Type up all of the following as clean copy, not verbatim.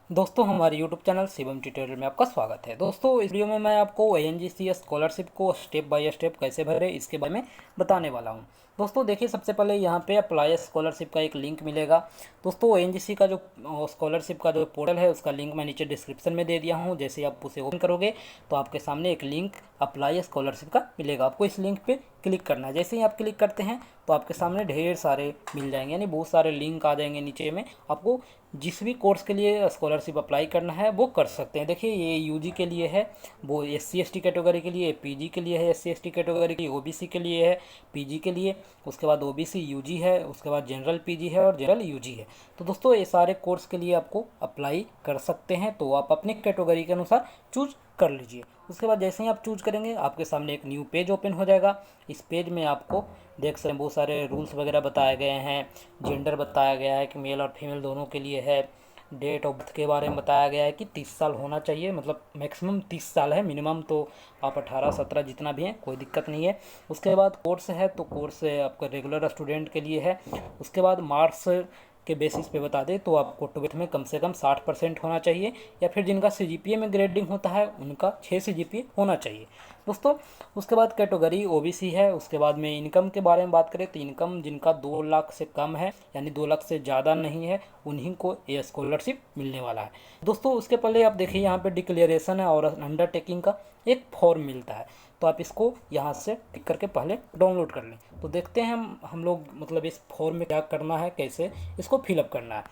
दोस्तों हमारे YouTube channel Shivam tutorial में आपका स्वागत है। दोस्तों इस वीडियो में मैं आपको ANGCS स्कॉलरशिप को स्टेप बाय स्टेप कैसे भरें इसके बारे में बताने वाला हूं। दोस्तों देखिए, सबसे पहले यहां पे अप्लाई स्कॉलरशिप का एक लिंक मिलेगा। दोस्तों ANGC का जो स्कॉलरशिप का जो पोर्टल है उसका लिंक मैं नीचे डिस्क्रिप्शन में दे दिया हूँ। जैसे ही आप उसे ओपन करोगे तो आपके सामने एक लिंक अप्लाई स्कॉलरशिप का मिलेगा। आपको इस लिंक पे क्लिक करना है। जैसे ही आप क्लिक करते हैं तो आपके सामने ढेर सारे मिल जाएंगे, यानी बहुत सारे लिंक आ जाएंगे नीचे में। आपको जिस भी कोर्स के लिए स्कॉलरशिप अप्लाई करना है वो कर सकते हैं। देखिए, ये यूजी के लिए है, वो SC ST कैटेगरी के लिए, पीजी के लिए है, SC ST कैटेगरी की, ओबीसी के लिए है पीजी के लिए, उसके बाद ओबीसी यूजी है, उसके बाद जनरल पीजी है और जनरल यूजी है। तो दोस्तों ये सारे कोर्स के लिए आपको अप्लाई कर सकते हैं, तो आप अपनी कैटेगरी के अनुसार चूज कर लीजिए। उसके बाद जैसे ही आप चूज करेंगे आपके सामने एक न्यू पेज ओपन हो जाएगा। इस पेज में आपको देख सकते हैं बहुत सारे रूल्स वगैरह बताए गए हैं। जेंडर बताया गया है कि मेल और फीमेल दोनों के लिए है। डेट ऑफ बर्थ के बारे में बताया गया है कि 30 साल होना चाहिए, मतलब मैक्सिमम 30 साल है, मिनिमम तो आप 18 17 जितना भी हैं कोई दिक्कत नहीं है। उसके बाद कोर्स है, तो कोर्स आपका रेगुलर स्टूडेंट के लिए है। उसके बाद मार्क्स के बेसिस पे बता दें तो आपको 12th में कम से कम 60% होना चाहिए, या फिर जिनका CGPA में ग्रेडिंग होता है उनका 6 CGPA होना चाहिए दोस्तों। उसके बाद कैटेगरी ओबीसी है। उसके बाद में इनकम के बारे में बात करें तो इनकम जिनका 2 लाख से कम है, यानी 2 लाख से ज़्यादा नहीं है, उन्हीं को ये स्कॉलरशिप मिलने वाला है दोस्तों। उसके पहले आप देखिए यहाँ पे डिक्लेरेशन है और अंडरटेकिंग का एक फॉर्म मिलता है, तो आप इसको यहाँ से टिक करके पहले डाउनलोड कर लें। तो देखते हैं हम लोग मतलब इस फॉर्म में क्या करना है, कैसे इसको फिलअप करना है।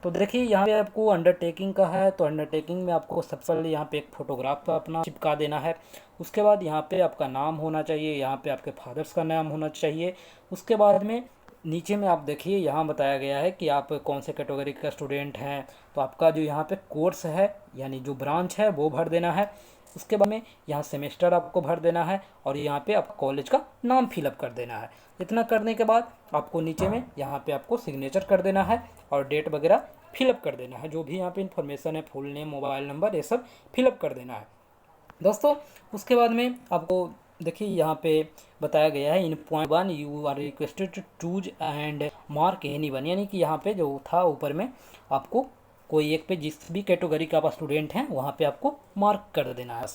तो देखिए यहाँ पे आपको अंडरटेकिंग का है, तो अंडरटेकिंग में आपको सबसे पहले यहाँ पे एक फ़ोटोग्राफ अपना चिपका देना है। उसके बाद यहाँ पे आपका नाम होना चाहिए, यहाँ पे आपके फादर्स का नाम होना चाहिए। उसके बाद में नीचे में आप देखिए यहाँ बताया गया है कि आप कौन से कैटेगरी का स्टूडेंट हैं, तो आपका जो यहाँ पे कोर्स है यानी जो ब्रांच है वो भर देना है। उसके बाद में यहाँ सेमेस्टर आपको भर देना है और यहाँ पे आप कॉलेज का नाम फिलअप कर देना है। इतना करने के बाद आपको नीचे में यहाँ पे आपको सिग्नेचर कर देना है और डेट वगैरह फिलअप कर देना है। जो भी यहाँ पे इन्फॉर्मेशन है, फुल नेम, मोबाइल नंबर, ये सब फिलअप कर देना है दोस्तों। उसके बाद में आपको देखिए यहाँ पे बताया गया है in point 1 you are requested to choose and mark any one, यानी कि यहाँ पे जो था ऊपर में आपको कोई एक पे जिस भी कैटेगरी का आप स्टूडेंट हैं वहाँ पे आपको मार्क कर देना है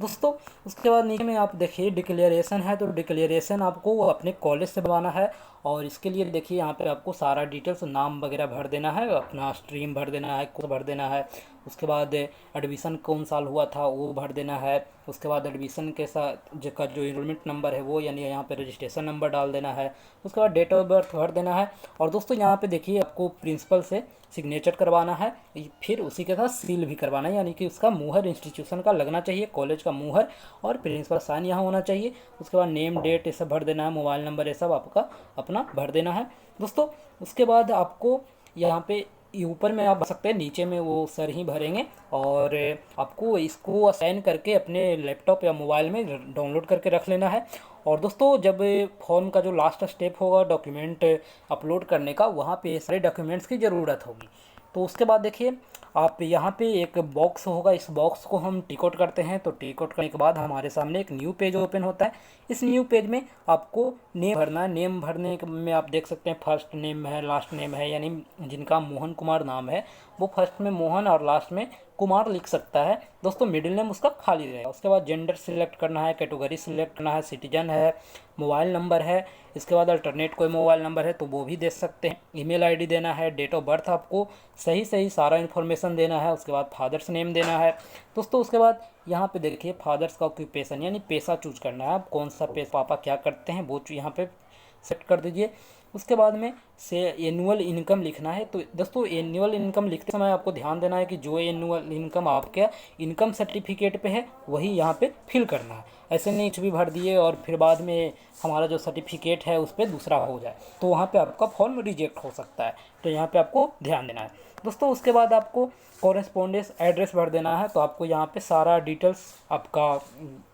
दोस्तों। उसके बाद नीचे में आप देखिए डिक्लेरेशन है, तो डिक्लेरेशन आपको अपने कॉलेज से बनवाना है और इसके लिए देखिए यहाँ पे आपको सारा डिटेल्स, नाम वगैरह भर देना है, अपना स्ट्रीम भर देना है, कोर्स भर देना है। उसके बाद एडमिशन कौन साल हुआ था वो भर देना है। उसके बाद एडमिशन के साथ जो इनरोलमेंट नंबर है वो, यानी यहाँ पे रजिस्ट्रेशन नंबर डाल देना है। उसके बाद डेट ऑफ बर्थ भर देना है। और दोस्तों यहाँ पे देखिए आपको प्रिंसिपल से सिग्नेचर करवाना है, फिर उसी के साथ सील भी करवाना है, यानी कि उसका मुहर इंस्टीट्यूशन का लगना चाहिए, कॉलेज का मुहर, और प्रिंसिपल साइन यहाँ होना चाहिए। उसके बाद नेम, डेट ये सब भर देना है, मोबाइल नंबर ये सब आपका अपना भर देना है दोस्तों। उसके बाद आपको यहाँ पे ऊपर में आप भर सकते हैं, नीचे में वो सर ही भरेंगे और आपको इसको असाइन करके अपने लैपटॉप या मोबाइल में डाउनलोड करके रख लेना है। और दोस्तों जब फॉर्म का जो लास्ट स्टेप होगा डॉक्यूमेंट अपलोड करने का, वहाँ पे सारे डॉक्यूमेंट्स की ज़रूरत होगी। तो उसके बाद देखिए आप यहाँ पे एक बॉक्स होगा, इस बॉक्स को हम टिक आउट करते हैं। तो टिक आउट करने के बाद हमारे सामने एक न्यू पेज ओपन होता है। इस न्यू पेज में आपको नेम भरना है। नेम भरने में आप देख सकते हैं फर्स्ट नेम है, लास्ट नेम है, यानी जिनका मोहन कुमार नाम है वो फर्स्ट में मोहन और लास्ट में कुमार लिख सकता है दोस्तों, मिडिल नेम उसका खाली रहेगा। उसके बाद जेंडर सिलेक्ट करना है, कैटेगरी सिलेक्ट करना है, सिटीजन है, मोबाइल नंबर है। इसके बाद अल्टरनेट कोई मोबाइल नंबर है तो वो भी दे सकते हैं। ईमेल आईडी देना है, डेट ऑफ बर्थ आपको सही सही सारा इन्फॉर्मेशन देना है। उसके बाद फादर्स नेम देना है दोस्तों। उसके बाद यहाँ पे देखिए फादर्स का ऑक्यूपेशन यानी पेशा चूज करना है, आप कौन सा पेशा, पापा क्या करते हैं वो यहाँ पे सेट कर दीजिए। उसके बाद में से एनुअल इनकम लिखना है। तो दोस्तों एनुअल इनकम लिखते समय आपको ध्यान देना है कि जो एनुअल इनकम आपके इनकम सर्टिफिकेट पे है वही यहाँ पे फिल करना है। ऐसे नहीं कुछ भी भर दिए और फिर बाद में हमारा जो सर्टिफिकेट है उस पर दूसरा हो जाए तो वहाँ पे आपका फॉर्म रिजेक्ट हो सकता है, तो यहाँ पे आपको ध्यान देना है दोस्तों। उसके बाद आपको कॉरेस्पॉन्डेंस एड्रेस भर देना है। तो आपको यहाँ पे सारा डिटेल्स, आपका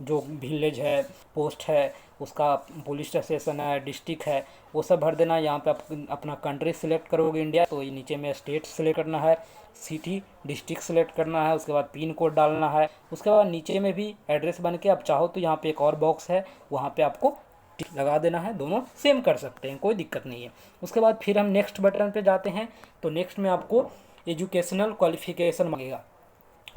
जो विलेज है, पोस्ट है, उसका पुलिस स्टेशन है, डिस्ट्रिक्ट है, वो सब भर देना है। यहाँ पे आप अपना कंट्री सिलेक्ट करोगे इंडिया, तो ये नीचे में स्टेट सिलेक्ट करना है, सिटी डिस्ट्रिक्ट सेलेक्ट करना है। उसके बाद पिन कोड डालना है। उसके बाद नीचे में भी एड्रेस बन के आप चाहो तो यहाँ पे एक और बॉक्स है, वहाँ पे आपको टिक लगा देना है। दोनों सेम कर सकते हैं, कोई दिक्कत नहीं है। उसके बाद फिर हम नेक्स्ट बटन पे जाते हैं। तो नेक्स्ट में आपको एजुकेशनल क्वालिफिकेशन मांगेगा।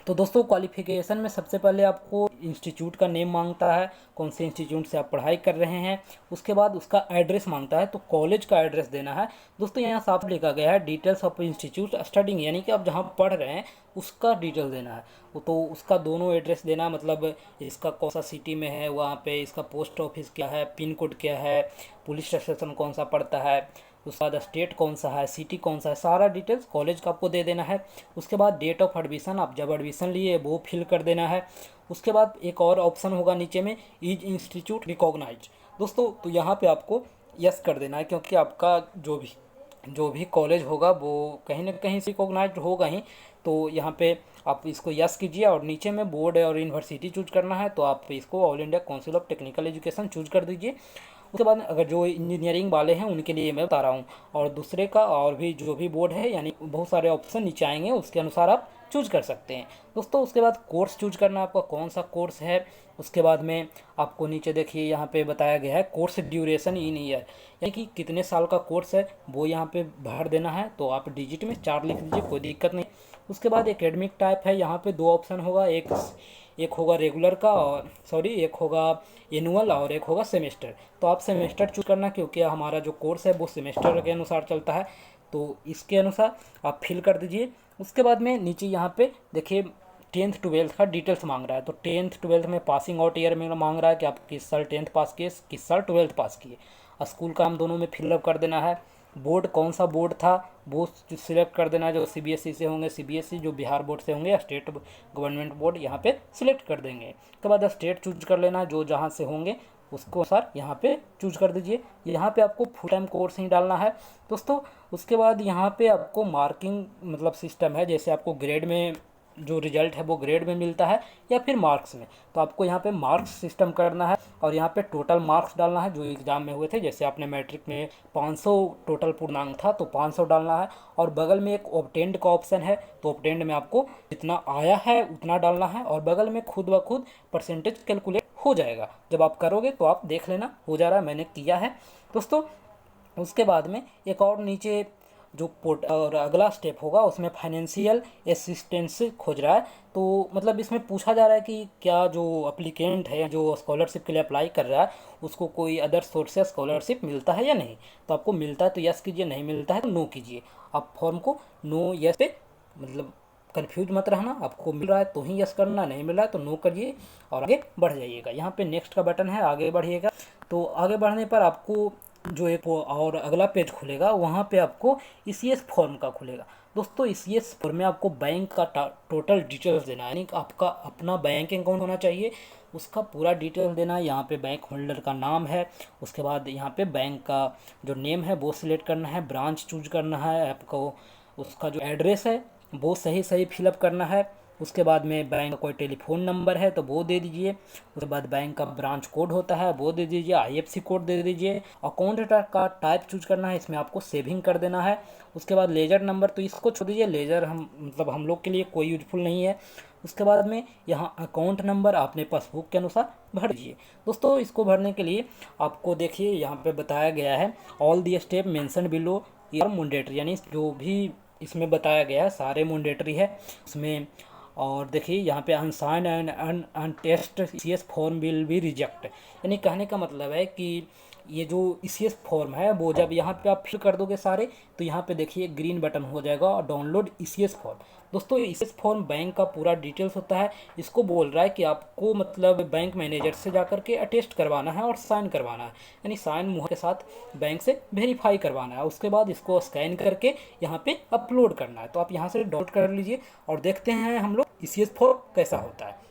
तो दोस्तों क्वालिफिकेशन में सबसे पहले आपको इंस्टीट्यूट का नेम मांगता है, कौन से इंस्टीट्यूट से आप पढ़ाई कर रहे हैं। उसके बाद उसका एड्रेस मांगता है, तो कॉलेज का एड्रेस देना है। दोस्तों यहाँ साफ लिखा गया है डिटेल्स ऑफ इंस्टीट्यूट स्टडिंग, यानी कि आप जहाँ पढ़ रहे हैं उसका डिटेल देना है। तो उसका दोनों एड्रेस देना, मतलब इसका कौन सा सिटी में है, वहाँ पे इसका पोस्ट ऑफिस क्या है, पिन कोड क्या है, पुलिस स्टेशन कौन सा पड़ता है, उसके बाद स्टेट कौन सा है, सिटी कौन सा है, सारा डिटेल्स कॉलेज का आपको दे देना है। उसके बाद डेट ऑफ एडमिशन, आप जब एडमिशन लिए वो फिल कर देना है। उसके बाद एक और ऑप्शन होगा नीचे में, इज इंस्टीट्यूट रिकॉग्नाइज। दोस्तों तो यहाँ पे आपको यस कर देना है, क्योंकि आपका जो भी कॉलेज होगा वो कहीं ना कहीं से रिकॉग्नाइज होगा ही। तो यहाँ पे आप इसको यस कीजिए, और नीचे में बोर्ड और यूनिवर्सिटी चूज करना है, तो आप इसको all India council of technical education choose कर दीजिए। उसके बाद अगर जो इंजीनियरिंग वाले हैं उनके लिए मैं बता रहा हूँ, और दूसरे का और भी जो भी बोर्ड है, यानी बहुत सारे ऑप्शन नीचे आएंगे, उसके अनुसार आप चूज कर सकते हैं। दोस्तों उसके बाद कोर्स चूज करना है आपका कौन सा कोर्स है। उसके बाद में आपको नीचे देखिए यहाँ पे बताया गया है कोर्स ड्यूरेशन इन ईयर, यानी कि कितने साल का कोर्स है वो यहाँ पे भर देना है। तो आप डिजिट में 4 लिख दीजिए, कोई दिक्कत नहीं। उसके बाद एकेडमिक टाइप है, यहाँ पे 2 ऑप्शन होगा, एक होगा रेगुलर का, और सॉरी एक होगा एनुअल और एक होगा सेमेस्टर। तो आप सेमेस्टर चूज करना, क्योंकि हमारा जो कोर्स है वो सेमेस्टर के अनुसार चलता है, तो इसके अनुसार आप फिल कर दीजिए। उसके बाद में नीचे यहाँ पे देखिए 10th 12th का डिटेल्स मांग रहा है। तो 10th 12th में पासिंग आउट ईयर में मांग रहा है कि आप किस साल 10th पास किए, किस साल 12th पास किए। स्कूल का हम दोनों में फिलअप कर देना है। बोर्ड कौन सा बोर्ड था वो सिलेक्ट कर देना है, जो सीबीएसई से होंगे सीबीएसई, जो बिहार बोर्ड से होंगे या स्टेट गवर्नमेंट बोर्ड यहाँ पे सिलेक्ट कर देंगे। उसके बाद स्टेट चूज कर लेना, जो जहाँ से होंगे उसको अनुसार यहाँ पे चूज कर दीजिए। यहाँ पे आपको फुल टाइम कोर्स ही डालना है दोस्तों। उसके बाद यहाँ पे आपको मार्किंग मतलब सिस्टम है, जैसे आपको ग्रेड में जो रिजल्ट है वो ग्रेड में मिलता है या फिर मार्क्स में, तो आपको यहाँ पे मार्क्स सिस्टम करना है, और यहाँ पे टोटल मार्क्स डालना है जो एग्ज़ाम में हुए थे। जैसे आपने मैट्रिक में 500 टोटल पूर्णांक था तो 500 डालना है, और बगल में एक ऑब्टेंड का ऑप्शन है, तो ऑब्टेंड में आपको जितना आया है उतना डालना है, और बगल में खुद ब खुद परसेंटेज कैलकुलेट हो जाएगा। जब आप करोगे तो आप देख लेना हो जा रहा है, मैंने किया है दोस्तों। उसके बाद में एक और नीचे जो पोर्ट और अगला स्टेप होगा उसमें फाइनेंशियल असिस्टेंस खोज रहा है। तो मतलब इसमें पूछा जा रहा है कि क्या जो अप्लीकेंट है, जो स्कॉलरशिप के लिए अप्लाई कर रहा है, उसको कोई अदर सोर्स से स्कॉलरशिप मिलता है या नहीं। तो आपको मिलता है तो यस कीजिए, नहीं मिलता है तो नो कीजिए। आप फॉर्म को नो यस पे मतलब कन्फ्यूज मत रहना, आपको मिल रहा है तो ही यस करना, नहीं मिल रहा है तो नो करिए और आगे बढ़ जाइएगा। यहाँ पे नेक्स्ट का बटन है, आगे बढ़िएगा। तो आगे बढ़ने पर आपको जो एक और अगला पेज खुलेगा, वहाँ पे आपको ईसीएस फॉर्म का खुलेगा। दोस्तों ईसीएस फॉर्म में आपको बैंक का टोटल डिटेल्स देना है, यानी कि आपका अपना बैंक अकाउंट होना चाहिए, उसका पूरा डिटेल देना है। यहाँ पे बैंक होल्डर का नाम है, उसके बाद यहाँ पे बैंक का जो नेम है वो सिलेक्ट करना है, ब्रांच चूज करना है आपको, उसका जो एड्रेस है वो सही सही फिलअप करना है। उसके बाद में बैंक का कोई टेलीफोन नंबर है तो वो दे दीजिए। उसके बाद बैंक का ब्रांच कोड होता है वो दे दीजिए, आईएफसी कोड दे दीजिए। अकाउंट का टाइप चूज करना है, इसमें आपको सेविंग कर देना है। उसके बाद लेजर नंबर तो इसको छोड़ दीजिए, लेजर हम लोग के लिए कोई यूजफुल नहीं है। उसके बाद में यहाँ अकाउंट नंबर आपने पासबुक के अनुसार भर दीजिए। दोस्तों इसको भरने के लिए आपको देखिए यहाँ पे बताया गया है all the step mention below are mandatory, यानी जो भी इसमें बताया गया है सारे मैंडेटरी है उसमें। और देखिए यहाँ पे unsigned and untested ECS form will be reject, यानी कहने का मतलब है कि ये जो ईसीएस फॉर्म है वो जब यहाँ पे आप फिल कर दोगे सारे, तो यहाँ पे देखिए ग्रीन बटन हो जाएगा और डाउनलोड ईसीएस फॉर्म। दोस्तों ईसीएस फॉर्म बैंक का पूरा डिटेल्स होता है, इसको बोल रहा है कि आपको मतलब बैंक मैनेजर से जाकर के अटेस्ट करवाना है और साइन करवाना है, यानी साइन मुहर के साथ बैंक से वेरीफाई करवाना है। उसके बाद इसको स्कैन करके यहाँ पे अपलोड करना है। तो आप यहाँ से डाउनलोड कर लीजिए और देखते हैं हम लोग ईसीएस फॉर्म कैसा होता है।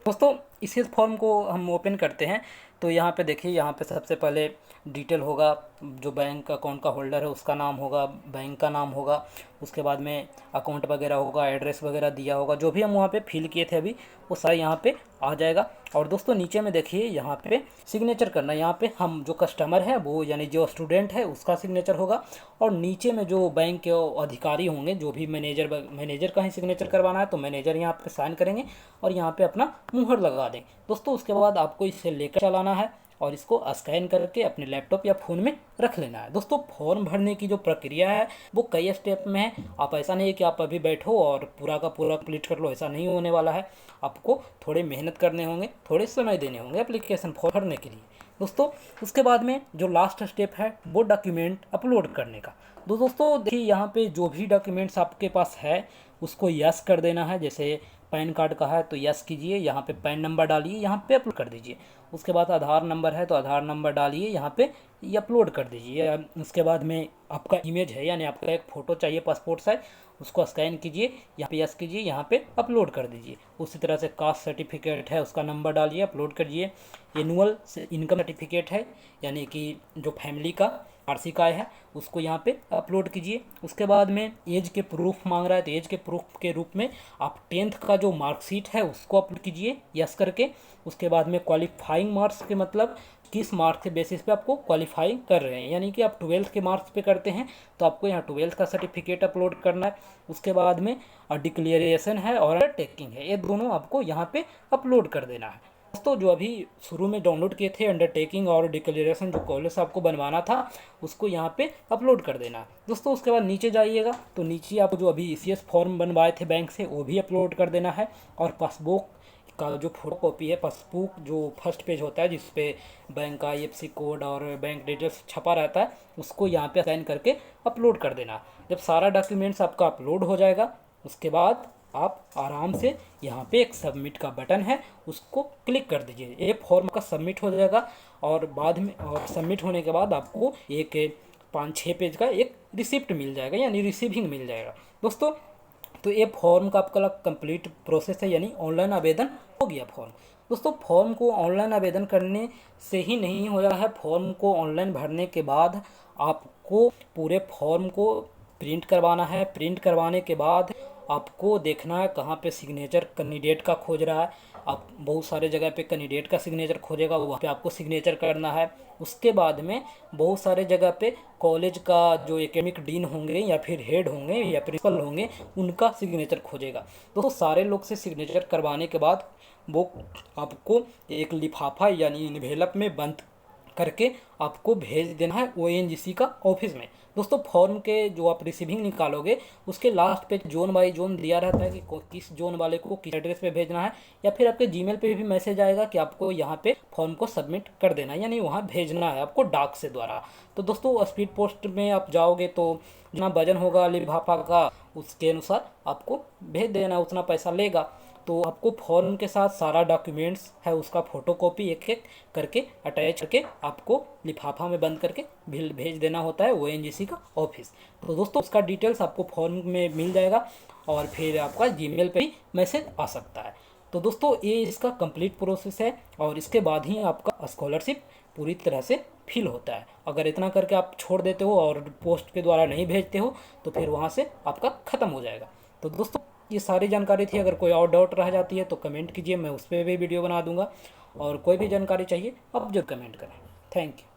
दोस्तों ईसीएस फॉर्म को हम ओपन करते हैं, तो यहाँ पे देखिए यहाँ पे सबसे पहले डिटेल होगा, जो बैंक अकाउंट का होल्डर है उसका नाम होगा, बैंक का नाम होगा, उसके बाद में अकाउंट वगैरह होगा, एड्रेस वगैरह दिया होगा, जो भी हम वहाँ पे फिल किए थे अभी वो सारा यहाँ पे आ जाएगा। और दोस्तों नीचे में देखिए यहाँ पे सिग्नेचर करना, यहाँ पे हम जो कस्टमर है वो यानी जो स्टूडेंट है उसका सिग्नेचर होगा, और नीचे में जो बैंक के अधिकारी होंगे, जो भी मैनेजर का ही सिग्नेचर करवाना है तो मैनेजर यहाँ पे साइन करेंगे और यहाँ पे अपना मुहर लगा दें। दोस्तों उसके बाद आपको इसे लेकर चलाना है और इसको स्कैन करके अपने लैपटॉप या फ़ोन में रख लेना है। दोस्तों फॉर्म भरने की जो प्रक्रिया है वो कई स्टेप में है। आप ऐसा नहीं है कि आप अभी बैठो और पूरा का पूरा कंप्लीट कर लो, ऐसा नहीं होने वाला है। आपको थोड़े मेहनत करने होंगे, थोड़े समय देने होंगे एप्लीकेशन फॉर्म भरने के लिए। दोस्तों उसके बाद में जो लास्ट स्टेप है वो डॉक्यूमेंट अपलोड करने का। दोस्तों देखिए यहाँ पे जो भी डॉक्यूमेंट्स आपके पास है उसको यस कर देना है। जैसे पैन कार्ड का है तो यस कीजिए, यहाँ पे पैन नंबर डालिए, यहाँ पे अपलोड कर दीजिए। उसके बाद आधार नंबर है तो आधार नंबर डालिए, यहाँ पे ये अपलोड कर दीजिए। उसके बाद में आपका इमेज है यानी आपका एक फ़ोटो चाहिए पासपोर्ट साइज, उसको स्कैन कीजिए, यहाँ पे यस कीजिए, यहाँ पे अपलोड कर दीजिए। उसी तरह से कास्ट सर्टिफिकेट है उसका नंबर डालिए, अपलोड करिए। एनुअल इनकम सर्टिफिकेट है यानी कि जो फैमिली का वार्षिक आय है उसको यहाँ पे अपलोड कीजिए। उसके बाद में एज के प्रूफ मांग रहा है तो एज के प्रूफ के रूप में आप 10th का जो मार्कशीट है उसको अपलोड कीजिए यस करके। उसके बाद में क्वालिफाइंग मार्क्स के मतलब किस मार्क्स के बेसिस पे आपको क्वालिफाई कर रहे हैं, यानी कि आप 12th के मार्क्स पे करते हैं तो आपको यहाँ 12th का सर्टिफिकेट अपलोड करना है। उसके बाद में डिक्लेरेशन है और अंडरटेकिंग है, ये दोनों आपको यहाँ पे अपलोड कर देना है। दोस्तों जो अभी शुरू में डाउनलोड किए थे अंडरटेकिंग और डिक्लेरेशन जो कॉलेज से आपको बनवाना था उसको यहाँ पे अपलोड कर देना है। दोस्तों उसके बाद नीचे जाइएगा तो नीचे आपको जो अभी ECS फॉर्म बनवाए थे बैंक से वो भी अपलोड कर देना है। और पासबुक का जो फोटो कॉपी है, पासबुक जो फर्स्ट पेज होता है जिसपे बैंक का IFSC कोड और बैंक डिटेल्स छपा रहता है उसको यहाँ पे साइन करके अपलोड कर देना। जब सारा डॉक्यूमेंट्स आपका अपलोड हो जाएगा उसके बाद आप आराम से यहाँ पे एक सबमिट का बटन है उसको क्लिक कर दीजिए, ये फॉर्म का सबमिट हो जाएगा। और बाद में और सबमिट होने के बाद आपको एक 5-6 पेज का एक रिसिप्ट मिल जाएगा यानी रिसीविंग मिल जाएगा। दोस्तों तो ये फॉर्म का आपका कंप्लीट प्रोसेस है यानी ऑनलाइन आवेदन हो गया फॉर्म। दोस्तों फॉर्म को ऑनलाइन आवेदन करने से ही नहीं होया है, फॉर्म को ऑनलाइन भरने के बाद आपको पूरे फॉर्म को प्रिंट करवाना है। प्रिंट करवाने के बाद आपको देखना है कहाँ पे सिग्नेचर कैंडिडेट का खोज रहा है। आप बहुत सारे जगह पे कैंडिडेट का सिग्नेचर खोजेगा, वहाँ पे आपको सिग्नेचर करना है। उसके बाद में बहुत सारे जगह पे कॉलेज का जो एकेडमिक डीन होंगे या फिर हेड होंगे या प्रिंसिपल होंगे उनका सिग्नेचर खोजेगा। तो सारे लोग से सिग्नेचर करवाने के बाद वो आपको एक लिफाफा यानी इन्वेलप में बंद करके आपको भेज देना है ONGC का ऑफिस में। दोस्तों फॉर्म के जो आप रिसीविंग निकालोगे उसके लास्ट पे जोन बाई जोन दिया रहता है कि किस जोन वाले को किस एड्रेस पे भेजना है, या फिर आपके जीमेल पे भी मैसेज आएगा कि आपको यहाँ पे फॉर्म को सबमिट कर देना है यानी वहाँ भेजना है आपको डाक से द्वारा। तो दोस्तों स्पीड पोस्ट में आप जाओगे तो जितना वजन होगा लिफाफा का उसके अनुसार आपको भेज देना, उतना पैसा लेगा। तो आपको फॉर्म के साथ सारा डॉक्यूमेंट्स है उसका फ़ोटोकॉपी एक एक करके अटैच करके आपको लिफाफा में बंद करके भेज देना होता है ONGC का ऑफिस। तो दोस्तों उसका डिटेल्स आपको फॉर्म में मिल जाएगा और फिर आपका जीमेल पे ही मैसेज आ सकता है। तो दोस्तों ये इसका कंप्लीट प्रोसेस है और इसके बाद ही आपका स्कॉलरशिप पूरी तरह से फिल होता है। अगर इतना करके आप छोड़ देते हो और पोस्ट के द्वारा नहीं भेजते हो तो फिर वहाँ से आपका ख़त्म हो जाएगा। तो दोस्तों ये सारी जानकारी थी। अगर कोई और डाउट रह जाती है तो कमेंट कीजिए, मैं उस पर भी वीडियो बना दूंगा। और कोई भी जानकारी चाहिए आप जो कमेंट करें। Thank you.